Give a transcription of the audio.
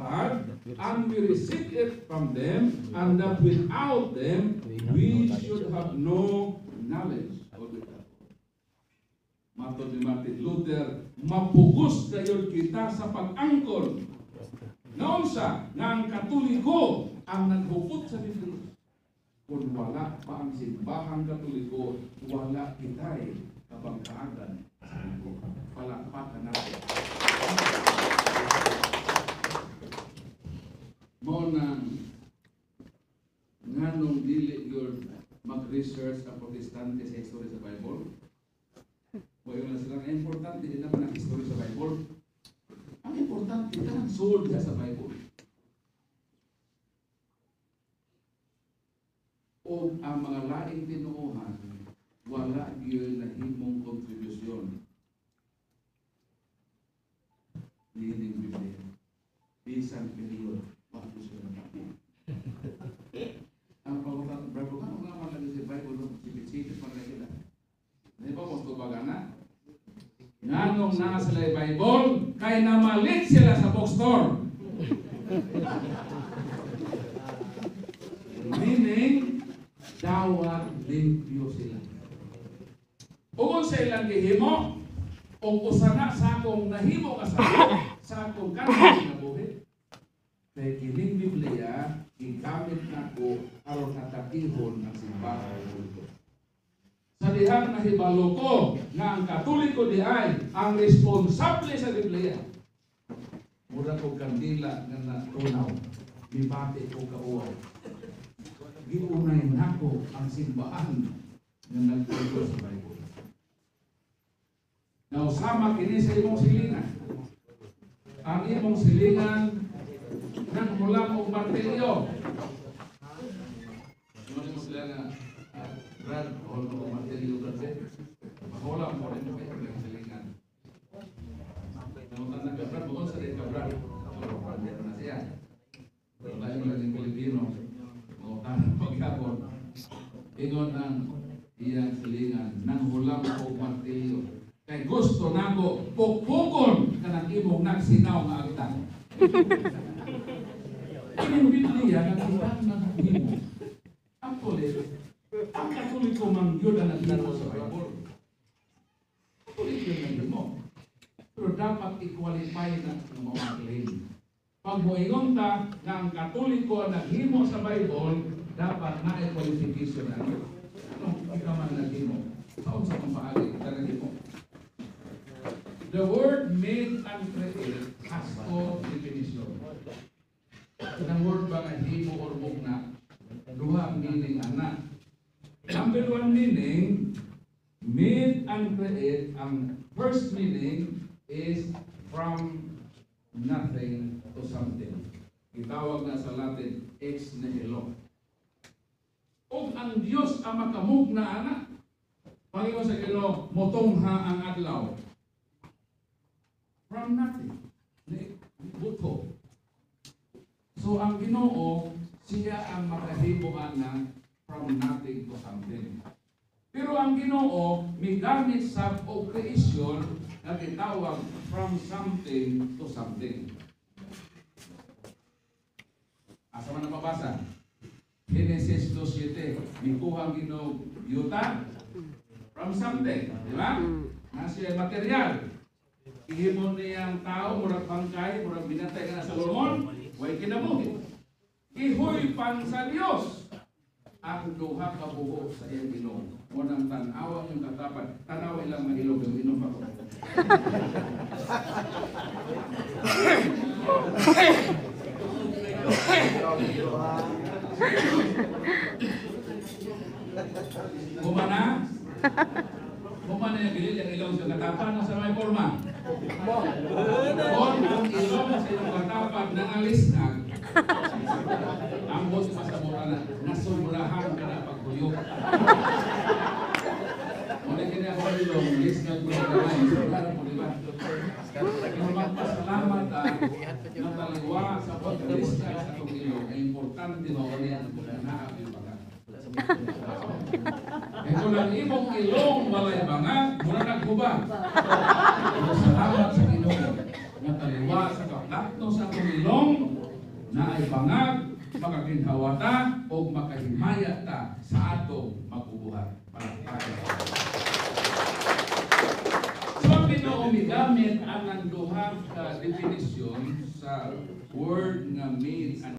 God, and we receive it from them, and that without them, we should have no knowledge of it. Matod ni Martin Luther, mapugos kayo kita sa pag-angkon. Noon sa nga ang Katoliko ang naghupot sa Biblia. Kung wala pa ang simbahang Katoliko, wala kita'y kabangkaagan sa Biblia. Palakpakan natin. Mo nang nganong dili yun mag-research ang protestante sa history sa Bible? O yun na silang importante din naman ang history sa Bible. Ang importante, kanang soul niya sa Bible. O ang mga laing tinuuhan, wala yun na himong kontribusyon. Nining Biblia. Bisang period. Bakit sila natin? Ang pagkakang Bible, kung nga man lagi sa Bible, sipit-sipit pa rin sila. Hindi ba kung tubagan na? Nanong na sila yung Bible, kaya namalit sila sa bookstore. Meaning, dawat limpyo sila. Kung sa ilang gihimo, o usana sa akong nahimo kasama, sa akong kanang nabuhi, kaya kining Biblia, igamit na ko aron natakihon ang simbahan ko. Sa dihang nahibalo ko na ang Katoliko di ay ang responsable sa Biblia. Mura ko kandila na natunaw, mibati ko kauaw. Giunay na ko ang simbahan na nagtulo sa Bible. Nausama kini sa imong silingan. Ang imong silingan nang mula o martilyo. Ano mo sila na Brad, all of martilyo Brad. Mahola mo rin kayo ng silingan. Namutan na ka Brad, bukod sa rin ka Brad. Brad na siya. Layo mo lang yung Pilipino. Mamutan na paghapon. Ingon ang iyang silingan nang hulang o martilyo. Kay gusto nako pukpukon kanang imong nagsinaw nga agtan. Ang Biblia nagtutang ng himo. Actually, ang Katoliko mangyod ang naghimo sa Bible. Katoliko yung naghimo. Pero dapat i-qualify na ng mga claim. Pag moingon ta na ang Katoliko ang naghimo sa Bible, dapat na i-qualification na. Anong ikaman naghimo? Saan sa pampaali ka naghimo? The word made and created has four definitions. Ang word ba nga himo or mukna, duha meaning ana. Number one meaning, made and create, ang first meaning is from nothing to something. Itawag na sa Latin, ex nihilo. O ang Diyos ang makamugna ana. Panginoon sa Ginoo, motongha ang adlaw. From nothing. Buto. So ang Ginoo, siya ang makahimuan ng from nothing to something. Pero ang Ginoo, may gamit sa creation na tinawag from something to something. Asa man mabasa? Genesis 2:7. May kuhang Ginoo yuta from something, di ba? Nasiya material. Ihimon niyang tao, murag pangkay, murag binatay ka na sa Solomon, way kinabuhi. Ihoy pan sa Diyos ang duha ka buho sa iyang ilong. Munang tanawa yung katapan, tanawa ilang mahilog yung inom ako. Kumana? Kumana yung gilid, yung ilong sa katapan, sa may forma. Kung ang ilong sa iyong katapan na alis na, ang bos masamura na, nasumurahan ka na paghuyok. Muli kini ako ilong, alis na ko na kamay, sumurahan po diba? Kung magpasalamat na taliwa sa pag-alis na sa itong ilong, ay importante mawalian ang pagkanaap yung pagkanaap. Ito lang imong ilong walay bangag, mula nagkuba. Salamat sa Ginoo nga taliwa sa kaplatno sa akong ilong, na ay bangag, makaginhawata o makahimaya ta sa atong magbubuhat. So ang Ginoo migamit ang duha ka definisyon sa word nga made and